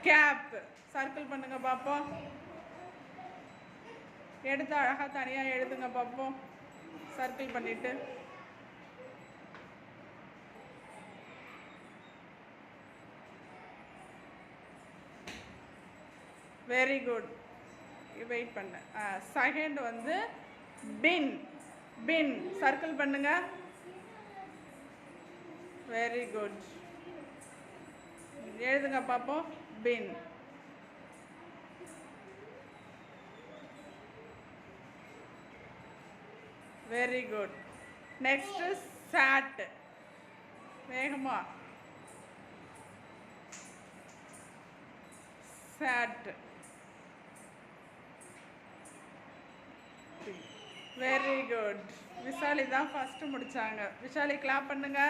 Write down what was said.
Gap circle பண்ணுங்க பார்ப்போம். எடுத்து அழகாக தனியாக எழுதுங்க பார்ப்போம். சர்க்கிள் பண்ணிவிட்டு வெரி குட். வெயிட் பண்ண. செகண்ட் வந்து பின். பின் சர்க்கிள் பண்ணுங்க. Very good. எழுதுங்க பார்ப்போம். பின். Very good. நெக்ஸ்ட்டு சாட். வேகமா. சாட். Very good. விஷாலி தான் ஃபஸ்ட்டு முடித்தாங்க. விஷாலி கிளாப் பண்ணுங்க.